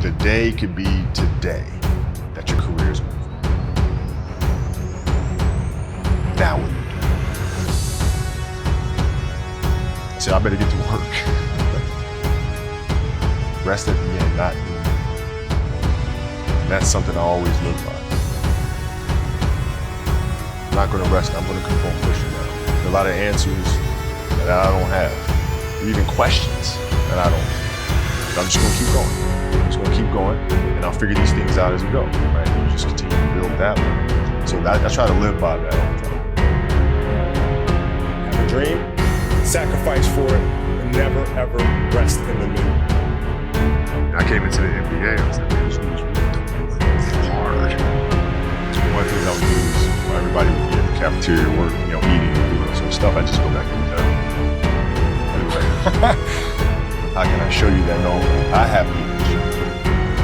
the day could be today that your career is over. Now what do you do? So I better get to work. Rest at the end, not the end. And that's something I always live by. I'm not gonna rest, I'm gonna keep on pushing now. There are a lot of answers that I don't have, even questions that I don't have. But I'm just gonna keep going. I'm just gonna keep going, and I'll figure these things out as we go, right? You just continue to build that way. So I try to live by that all the time. Have a dream, sacrifice for it, and never ever rest in the middle. I came into the NBA, I was like, man, this was really hard. One of the things I would do is everybody would be at the cafeteria work, eating and doing some stuff. I just go back and tell them. How can I show you that no, I have leadership?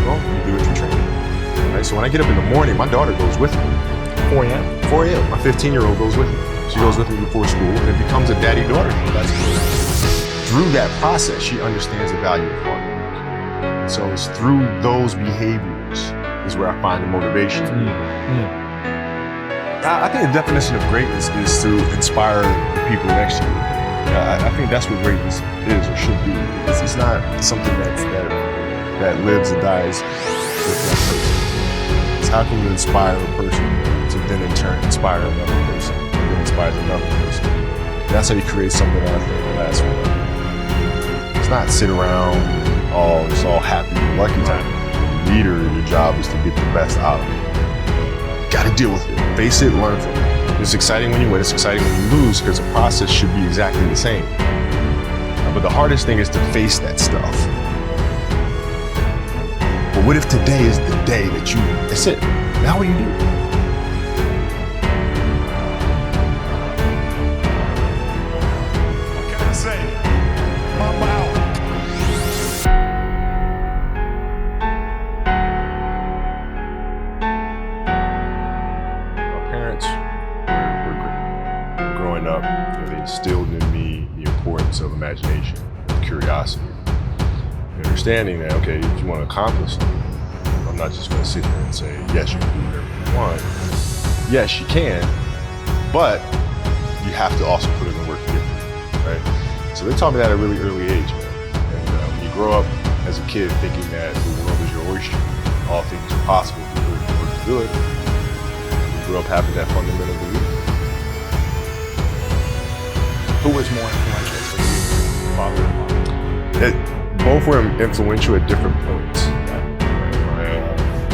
Well, you do it through training. Right? So when I get up in the morning, my daughter goes with me. 4 a.m.? 4 a.m. My 15-year-old goes with me. She goes with me before school, and it becomes a daddy-daughter thing. That's good. Through that process, she understands the value of hard work. So it's through those behaviors is where I find the motivation. I think the definition of greatness is to inspire the people next to you. I think that's what greatness is or should be. It's not something that lives and dies with that person. It's how can you inspire a person to then in turn inspire another person, and then inspires another person. And that's how you create something that I think will last forever. It's not sit around and it's all happy and lucky time. The leader, your job is to get the best out of it. You gotta deal with it. Face it, learn from it. It's exciting when you win, it's exciting when you lose, because the process should be exactly the same. But the hardest thing is to face that stuff. But what if today is the day that that's it. Now what do you do? What can I say? Mamba out. Up, they instilled in me the importance of imagination, curiosity, and understanding that, okay, if you want to accomplish something, I'm not just going to sit here and say, yes, you can do whatever you want. Yes, you can, but you have to also put in the work to get there, right? So they taught me that at a really early age, man. And when you grow up as a kid thinking that the world is your oyster, all things are possible if you put in the work to do it, you grow up having that fundamental belief. Who was more influential for you, father and mom? Both were influential at different points.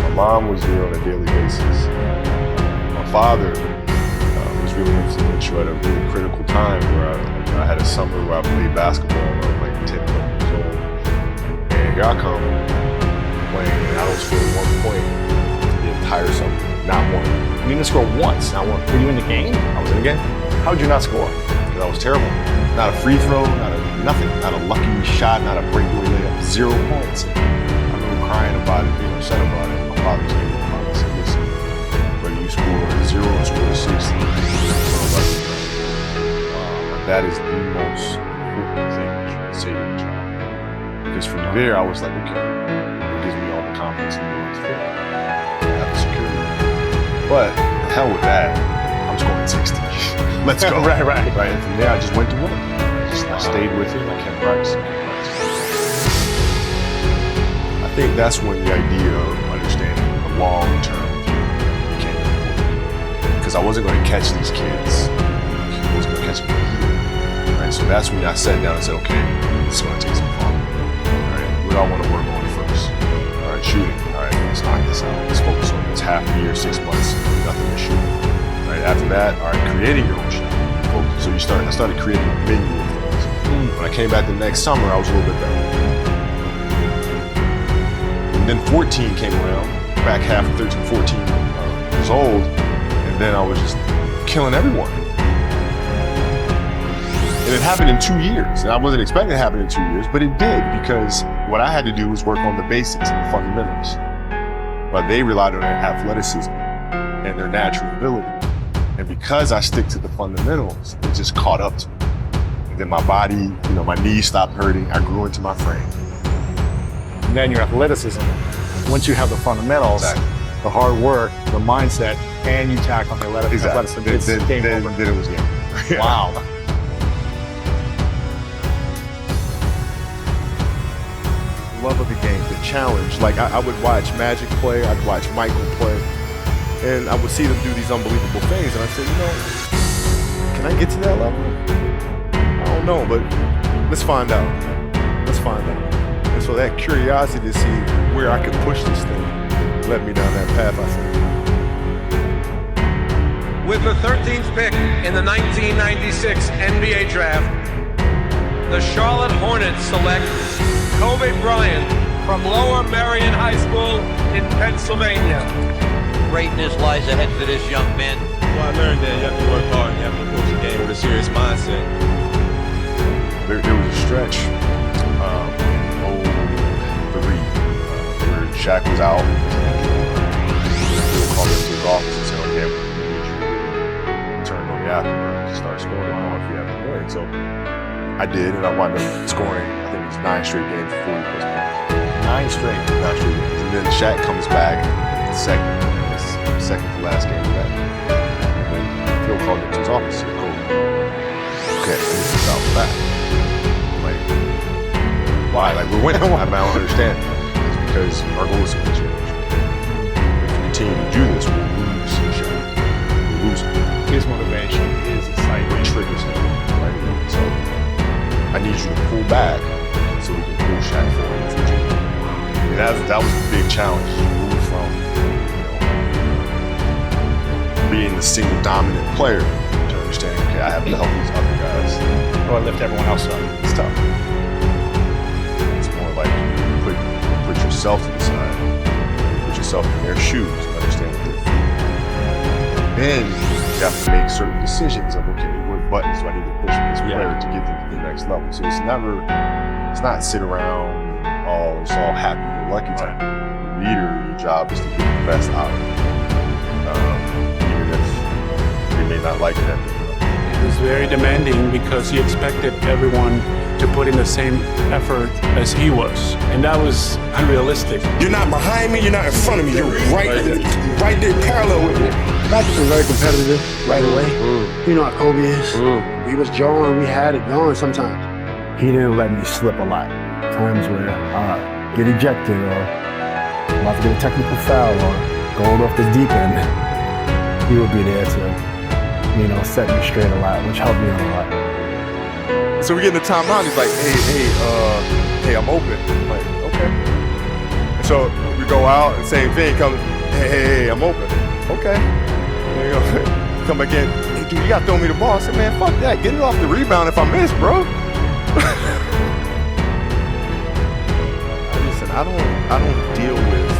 My mom was there on a daily basis. My father was really influential at a really critical time where I had a summer where I played basketball when I was like 10, 11 years old. And here I come playing, and I don't score 1 point the entire summer. Not one. You didn't score once, not one. Were you in the game? I was in the game. How did you not score? Because I was terrible. Not a free throw, nothing. Not a lucky shot, not a breakaway layup. 0 points. I remember crying about it, being upset about it. My father came to me and said, listen, whether you score 0 or score 60, that is the most important thing that you can say to your child. Because from there, I was like, okay, it gives me all the confidence in the world to fit. I have the security. But the hell with that, I'm scoring 60. Let's go. Right. And from there, I just went to work. I stayed with it, I kept practicing. I think that's when the idea of understanding the long-term view became important. Because I wasn't going to catch these kids. I was going to catch them for a year. Right? So that's when I sat down and said, okay, it's going to take some fun. All right, what do I want to work on first? All right, shooting. All right, let's knock this out. Let's focus on this. Half a year, 6 months, nothing to shoot. Right, after that, all right, creating your own shot. So I started creating a menu of things. When I came back the next summer, I was a little bit better. And then 14 came around, back half of 13, 14 years old, and then I was just killing everyone. And it happened in 2 years. And I wasn't expecting it to happen in 2 years, but it did, because what I had to do was work on the basics and the fundamentals. But they relied on their athleticism and their natural ability. And because I stick to the fundamentals, it just caught up to me. And then my body, my knees stopped hurting. I grew into my frame. and then your athleticism. Once you have the fundamentals, the hard work, the mindset, and you tack on the athleticism, it's game over. Then it was game over. Wow. Love of the game, the challenge. Like I would watch Magic play, I'd watch Michael play, and I would see them do these unbelievable things, and I said, can I get to that level? I don't know, but let's find out. Let's find out. And so that curiosity to see where I could push this thing led me down that path, I think. With the 13th pick in the 1996 NBA Draft, the Charlotte Hornets select Kobe Bryant from Lower Merion High School in Pennsylvania. Greatness lies ahead for this young man. Well, I learned that you have to work hard and you have to approach the game with a serious mindset. There was a stretch in 03 where Shaq was out. They called him to his office and said, okay, we need you to turn on the afterburner to start scoring on if you have to win. So I did, and I wound up scoring, I think it was 9 straight games for 40 plus points. 9 straight. 9 straight games. And then Shaq comes back second to last game of that. And then Phil called him to his office and said, Kobe, okay, this is out for that. Like, why? Like, we're winning. I don't understand. It's because our goal is to win championship. If we continue to do this, we'll lose Shaq. We'll lose him. His motivation, his excitement. What triggers him, right? So I need you to pull back so we can pull Shaq forward in the future. And that was a big challenge to move from, being the single dominant player to understanding, okay, I have to help these other guys. Or lift everyone else up. It's tough. It's more like put yourself to the side, put yourself in their shoes and understand what they're feeling. And then you have to make certain decisions of, okay, what buttons do I need to push for this player to get them to the next level? So it's not sit around, it's all happy or lucky time. The leader, your job is to get the best out of it. Even if they may not like it at the time. It was very demanding because he expected everyone to put in the same effort as he was. And that was unrealistic. You're not behind me, you're not in front of me, you're right there parallel with me. Practice was very competitive right away. You know how Kobe is. We was jawing, we had it going sometimes. He didn't let me slip a lot. Times where I get ejected or I'm about to get a technical foul or going off the deep end. He would be there to, set me straight a lot, which helped me a lot. So we get in the timeout, he's like, hey, I'm open. I'm like, okay. And so we go out and same thing comes, hey, I'm open. Okay. There you go. Come back in, hey dude, you gotta throw me the ball. I said, man, fuck that. Get it off the rebound if I miss, bro. Listen, I don't deal with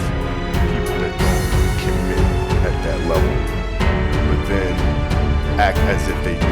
people that don't commit at that level, but then act as if they do.